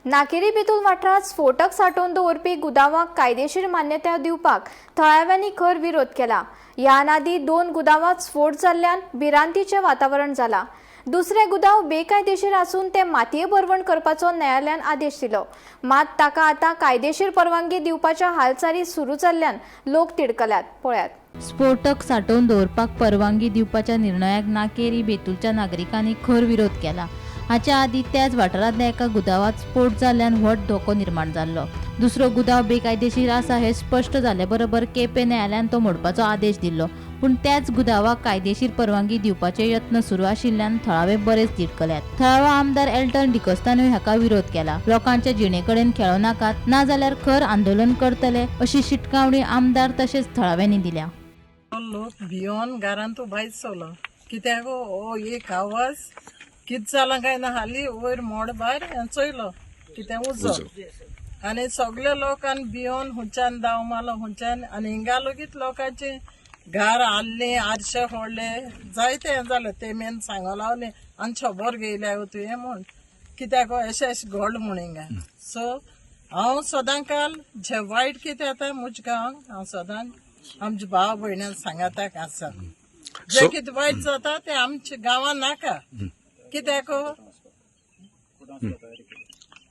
नाकेरी बेतूल वाठारात स्फोटक साठोवन दवरपी गुदावांक कायदेशीर मान्यताय दिवपाक थळाव्यांनी खर विरोध केला। ह्या नादी 2 गुदावांत स्फोट जाल्ल्यान भिरांतीचें वातावरण जाला। दुसरे गुदाव बेकायदेशीर आसून ते मातये भरवण करपाचो न्यायालयान आदेश दिलो। मात ताका आतां कायदेशीर परवानगी दिवपाच्या हालचाली सुरू जाल्ल्यान लोक तिडकल्यात। पळयात। स्फोटक साठोवन दवरपाक परवानगी दिवपाच्या निर्णयाक नाकेरी बेतूलच्या नागरिकांनी खर विरोध केला। हाच्या आदी त्याच वाठारांतल्या एका गुदावांत स्फोट जाल्ल्यान व्हड धोको निर्माण जाल्लो। दुसरो गुदाव बेकायदेशीर आसा हे स्पष्ट जाले बरोबर केपें न्यायालयान तो मोडपाचो आदेश दिल्लो। पूण त्याच गुदावाक कायदेशीर परवानगी दिवपाचे यत्न सुरू आशिल्ल्यान थळावे बरेच तिडकल्यात। थळावो आमदार एल्टन डिकोस्तानूय हाका विरोध केला। लोकांच्या जिणेकडेन खेळो नाकात, ना जाल्यार खर आंदोलन करतले अशी शिटकावणी आमदार तशेंच थळाव्यांनी दिल्या। लोक भियोन घरांतू भायर सरलो कित्याक हो एक आवाज कित जाला काय ना हाली वयर मोड भायर चोयलो कित्याक उजो आनी सगळे लोकांनी भियोन हुंच्यान दाव मारलो हुंच्यान आनी हिंगा लोकीत लोकांचे घर हाल्ले आरशे फोडले जायते हें जालें ते मेन सांगो लागले आनी खबर घेयल्या तुवें म्हूण कित्याक अशें घोड म्हूण हिंगा सो हांव सदां काल जे वायट कितें जाता म्हज्या गांवांक हांव सदां आमच्या भाव भयण्यान सांगाताक आसा जे कितें वायट जाता ते आमच्या गांवांत नाका कित्याक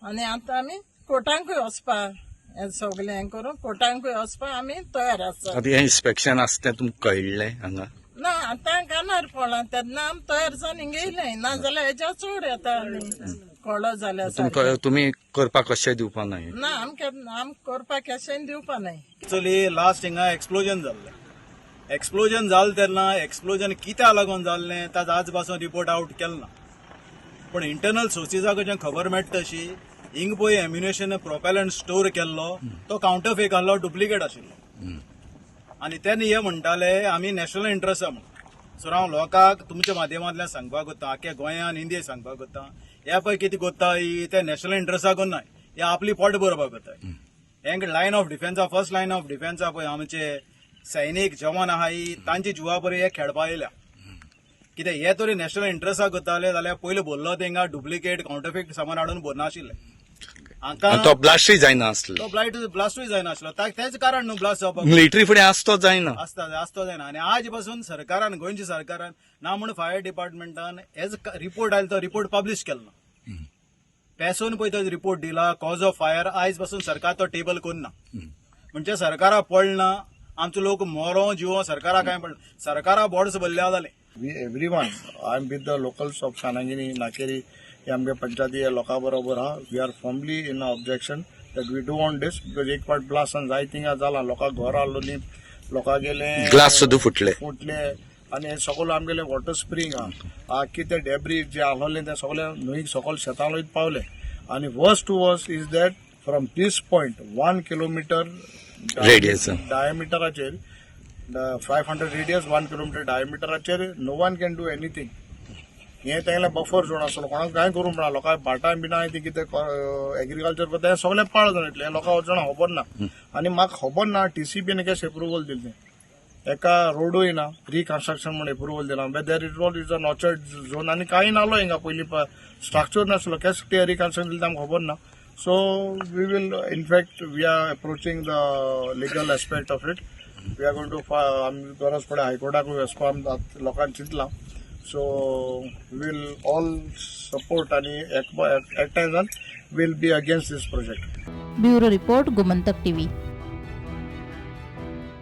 आनी आतां आमी कोर्टांकूय वचपा हें सगलें हें करून कोर्टांकूय वचपा आमी तयार आसा। आतां हें इन्स्पेक्शन आसा तें तुमकां कळ्ळें हांगा? ना आतां कानार पडलां तेन्ना आमी तयार जावन हिंगा येयलें ना जाल्यार हेच्या चड येता आमी कळ्ळो जाल्यार तुमकां तुमी करपाक कशें दिवपा ना? ना आम करपाक केशें दिवपा नाय। एक्चुअली लास्ट हिंगा एक्सप्लोजन जाल्लें। एक्सप्लोजन जालें तेन्ना एक्सप्लोजन कित्याक लागून जाल्लें ताचो आज पासून रिपोर्ट आउट केलो ना। पण इंटरनल सोर्सिसा कडच्यान खबर मेळटा तशी हिंग पळय एम्युनेशन प्रोपेलंट स्टोर केल्लो तो काउंटरफेक आहलो डुप्लिकेट आशिल्लो आनी तेन्ना हे म्हणटाले आमी नॅशनल इंट्रस्ट आहा म्हणून। सो हांव लोकांक तुमच्या माध्यमांतल्यान सांगपाक वता आख्या गोंयान इंडियेक सांगपाक वता ह्या पळय कितें कोत्ता ते नॅशनल इंट्रस्टाक नाय हे आपली पोट भरपाक कोत्ता। हेंक लायन ऑफ डिफेन्सा फर्स्ट लायन ऑफ डिफेन्सा पळय आमचे सैनीक जवान आहा तांची जिवा बरी हे खेळपा येयल्या कित्याक हे तरी नॅशनल इंट्रस्टाक कोत्ताले जाल्यार पयलीं बोल्लो तेंका डुप्लिकेट काउंटरफेक सामान हाडून भरनाशिल्ले। तो ब्लास्टूय जायना आसलो? तो ब्लास्टूय जायना आसलो तेच कारण न्हू ब्लास्ट जावपाक। मिलिटरी फुडें आसतो जायना आसतो जायना आनी आज पासून सरकारान गोंयच्या सरकारान ना म्हणून फायर डिपार्टमेंटान एज रिपोर्ट आयलो तो रिपोर्ट पब्लीश केलो ना। पेसून पळय तो रिपोर्ट दिला कॉज ऑफ फायर आयज पासून सरकार तो टेबल करना म्हणजे सरकारा पडना आमचो लोक मोरो जिवो सरकारा काय पडना सरकारा बोर्ड्स भरल्या जाले। Everyone, I'm with the locals of Sanangini, Nakeri, आमगे पंचायती लोकां बरोबर हा। We are formally in objection that we do on this because एक पार्ट ब्लास्ट जाय थिंगा जाला लोकां घर आलो न्ही लोकां गेले ग्लास सुद्दां फुटले आनी सगळो आमगेले वॉटर स्प्रिंग हा कितें डेब्री जे आहलोले ते सगळे न्हंयक सकयल शेतां वयत पावले आनी worst to worst is that from this point 1 kilometre radius डायमिटराचेर 500 रेडियस 1 किलोमीटर डायमिटराचेर no one can do anything. हे तेंगेले बफर झोन आसलो कोणाक कांय करूंक मेळना लोकां भाटां बिटां ती कितें एग्रीकल्चर करता हें सगळें पाळ जावन येतलें लोकांक वचना खबर ना आनी म्हाका खबर ना TCPन कशें एप्रुवल दिलें एका रोडूय ना रिकन्स्ट्रक्शन म्हणून एप्रुवल दिला there is an orchard zone आनी कांय नालो हिंगा पयलीं स्ट्रक्चर नासलो केशें रिकन्स्ट्रक्शन दिलें आमकां खबर ना। So we will in fact we are approaching the legal aspect of it we are going to आमी गरज पडे हायकोर्टाकूय वचपा लोकांनी चिंतलां। So we'll all support and at times we'll be against this project. Bureau report Gomantak TV।